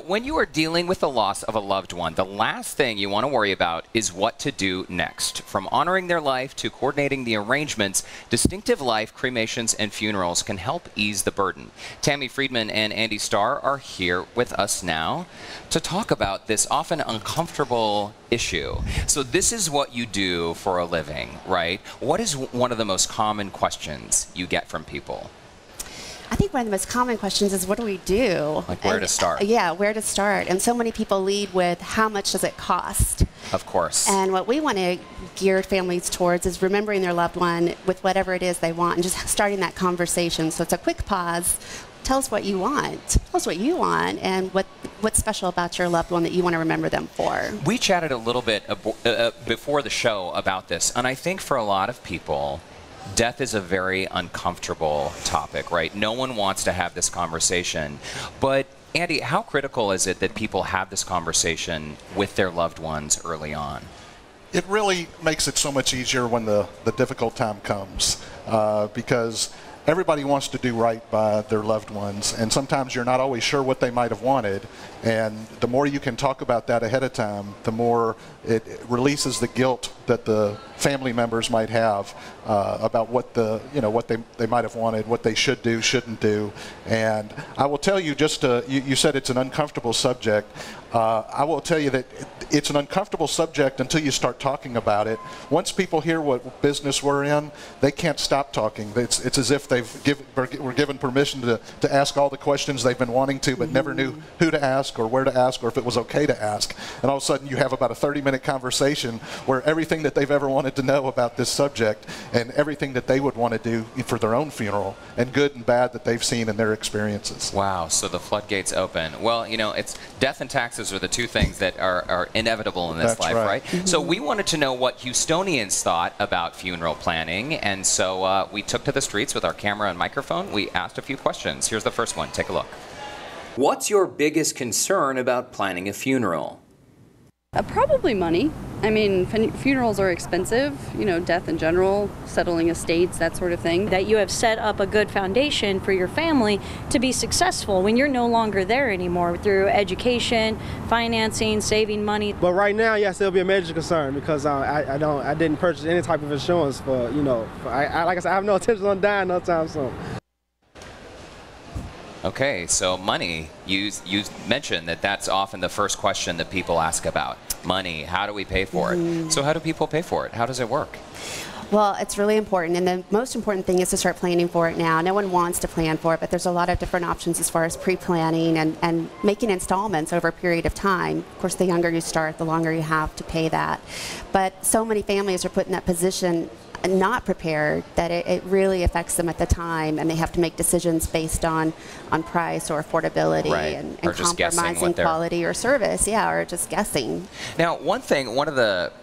when you are dealing with the loss of a loved one, the last thing you want to worry about is what to do next. From honoring their life to coordinating the arrangements, Distinctive Life Cremations and Funerals can help ease the burden. Tammy Friedman and Andy Starr are here with us now to talk about this often uncomfortable issue. So this is what you do for a living, right? What is one of the most common questions you get from people? I think one of the most common questions is, what do we do? Like where to start? Yeah, where to start. And so many people lead with, how much does it cost? Of course. And what we want to gear families towards is remembering their loved one with whatever it is they want and just starting that conversation. So it's a quick pause. Tell us what you want. Tell us what you want and what's special about your loved one that you want to remember them for. We chatted a little bit before the show about this, and I think for a lot of people, death is a very uncomfortable topic, right? No one wants to have this conversation. But Andy, how critical is it that people have this conversation with their loved ones early on? It really makes it so much easier when the difficult time comes, because everybody wants to do right by their loved ones, and sometimes you're not always sure what they might have wanted, and the more you can talk about that ahead of time, the more it releases the guilt that the family members might have about what they might have wanted, what they should do, shouldn't do. And I will tell you, you said it's an uncomfortable subject. I will tell you that it's an uncomfortable subject until you start talking about it. Once people hear what business we're in, they can't stop talking. It's as if were given permission to ask all the questions they've been wanting to, but never knew who to ask or where to ask or if it was okay to ask. And all of a sudden you have about a 30-minute conversation where everything that they've ever wanted to know about this subject and everything that they would want to do for their own funeral, and good and bad that they've seen in their experiences. Wow, so the floodgates open. Well, you know, it's death and taxes are the two things that are inevitable in this That's life, right? So we wanted to know what Houstonians thought about funeral planning, and so we took to the streets with our camera and microphone. We asked a few questions. Here's the first one. Take a look. What's your biggest concern about planning a funeral? Probably money. I mean, funerals are expensive, you know, death in general, settling estates, that sort of thing. That you have set up a good foundation for your family to be successful when you're no longer there anymore through education, financing, saving money. But right now, yes, it'll be a major concern because I didn't purchase any type of insurance for, you know, like I said, I have no intention on dying no time soon. Okay, so money, you mentioned that's often the first question that people ask about. Money, how do we pay for it? So how do people pay for it? How does it work? Well, it's really important, and the most important thing is to start planning for it now. No one wants to plan for it, but there's a lot of different options as far as pre-planning and making installments over a period of time. Of course, the younger you start, the longer you have to pay that. But so many families are put in that position not prepared that it really affects them at the time, and they have to make decisions based on price or affordability, right. and compromising quality or service, or just guessing. Now, one of the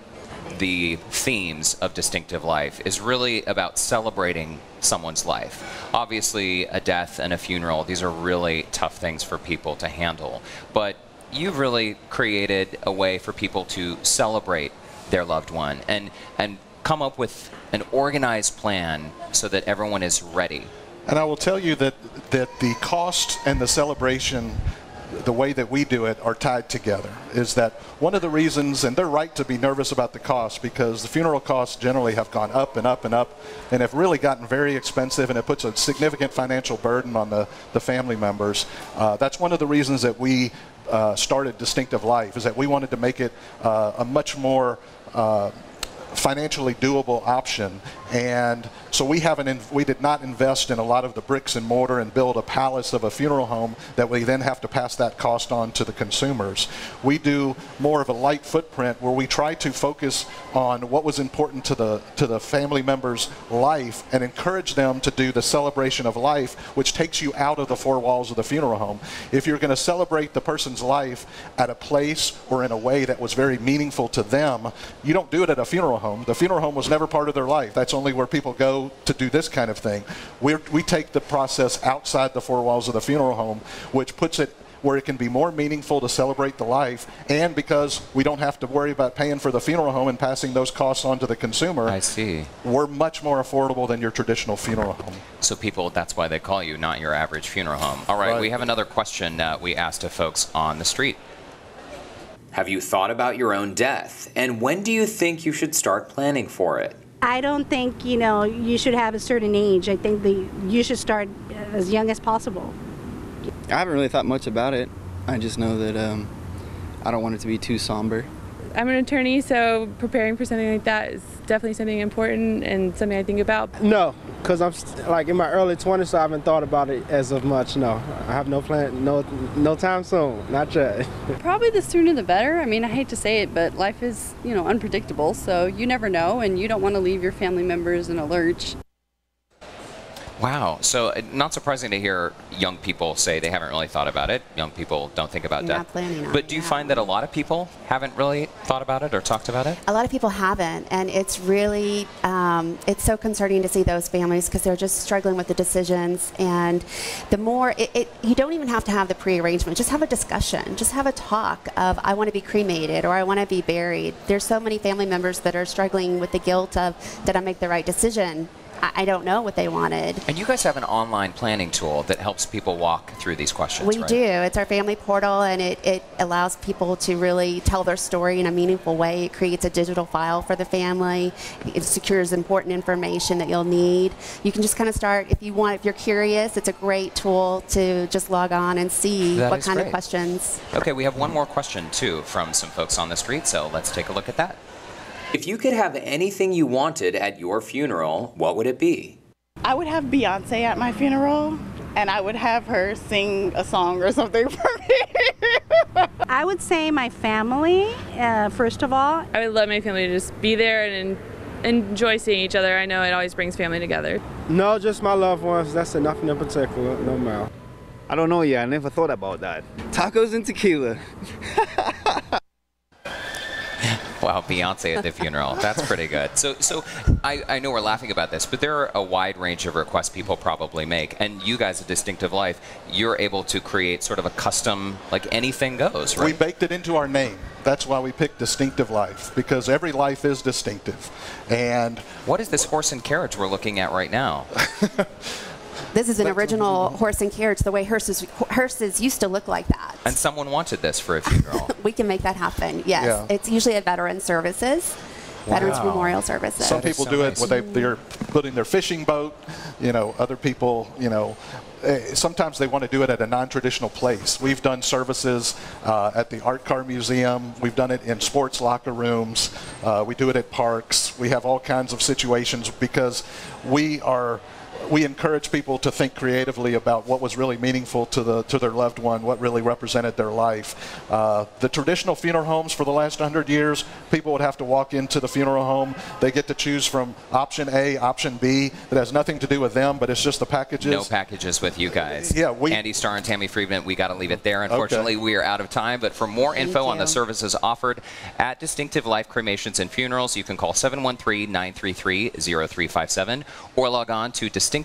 themes of Distinctive Life is really about celebrating someone's life. Obviously, a death and a funeral, these are really tough things for people to handle, but you've really created a way for people to celebrate their loved one and come up with an organized plan so that everyone is ready. And I will tell you that the cost and the celebration, the way that we do it, are tied together. Is that one of the reasons, and they're right to be nervous about the cost, because the funeral costs generally have gone up and up and up and have really gotten very expensive, and it puts a significant financial burden on the family members. That's one of the reasons that we started Distinctive Life, is that we wanted to make it a much more financially doable option. And so we did not invest in a lot of the bricks and mortar and build a palace of a funeral home that we then have to pass that cost on to the consumers. We do more of a light footprint where we try to focus on what was important to the family member's life and encourage them to do the celebration of life, which takes you out of the four walls of the funeral home. If you're going to celebrate the person's life at a place or in a way that was very meaningful to them, you don't do it at a funeral home. The funeral home was never part of their life. That's only where people go to do this kind of thing. We take the process outside the four walls of the funeral home, which puts it where it can be more meaningful to celebrate the life, and because we don't have to worry about paying for the funeral home and passing those costs on to the consumer. I see. We're much more affordable than your traditional funeral home. So people, that's why they call you, not your average funeral home. All right, we have another question we asked of folks on the street. Have you thought about your own death? And when do you think you should start planning for it? I don't think, you should have a certain age. I think you should start as young as possible. I haven't really thought much about it. I just know that I don't want it to be too somber. I'm an attorney, so preparing for something like that is definitely something important and something I think about. No, because I'm like in my early 20s, so I haven't thought about it as of much. No, I have no plan, no time soon, not yet. Probably the sooner the better. I mean, I hate to say it, but life is, unpredictable, so you never know, and you don't want to leave your family members in a lurch. Wow. So not surprising to hear young people say they haven't really thought about it. Young people don't think about death. Not planning on But it, do you yeah. find that a lot of people haven't really thought about it or talked about it? A lot of people haven't, and it's really, it's so concerning to see those families because they're just struggling with the decisions. And the more, you don't even have to have the pre-arrangement. Just have a discussion. Just have a talk of, I want to be cremated or I want to be buried. There's so many family members that are struggling with the guilt of, did I make the right decision? I don't know what they wanted. And you guys have an online planning tool that helps people walk through these questions, We right? do. It's our family portal, and it allows people to really tell their story in a meaningful way. It creates a digital file for the family. It secures important information that you'll need. You can just kind of start, if you're curious, it's a great tool to just log on and see That what is kind great. of questions. Okay, we have one more question, too, from some folks on the street, so let's take a look at that. If you could have anything you wanted at your funeral, what would it be? I would have Beyonce at my funeral, and I would have her sing a song or something for me. I would say my family, first of all. I would love my family to just be there and enjoy seeing each other. I know it always brings family together. No, just my loved ones. That's it. Nothing in particular. No matter. I don't know yet. I never thought about that. Tacos and tequila. Wow, Beyonce at the funeral. That's pretty good. So I know we're laughing about this, but there are a wide range of requests people probably make. And you guys at Distinctive Life, you're able to create sort of a custom, like anything goes, right? We baked it into our name. That's why we picked Distinctive Life, because every life is distinctive. And what is this horse and carriage we're looking at right now? This is an original horse and carriage, the way hearses used to look like that. And someone wanted this for a funeral. We can make that happen, yes. Yeah. It's usually at Veterans Services, Veterans Memorial Services. some people so do nice. it when they're putting their fishing boat. Other people, sometimes they want to do it at a non-traditional place. We've done services at the Art Car Museum. We've done it in sports locker rooms. We do it at parks. We have all kinds of situations because we encourage people to think creatively about what was really meaningful to their loved one, what really represented their life. The traditional funeral homes for the last 100 years, people would have to walk into the funeral home. They get to choose from option A, option B. That has nothing to do with them, but it's just the packages. No packages with you guys. Yeah, Andy Starr and Tammy Friedman, we got to leave it there. Unfortunately, we are out of time. But for more info on the services offered at Distinctive Life Cremations and Funerals, you can call 713-933-0357 or log on to distinctivelife.com.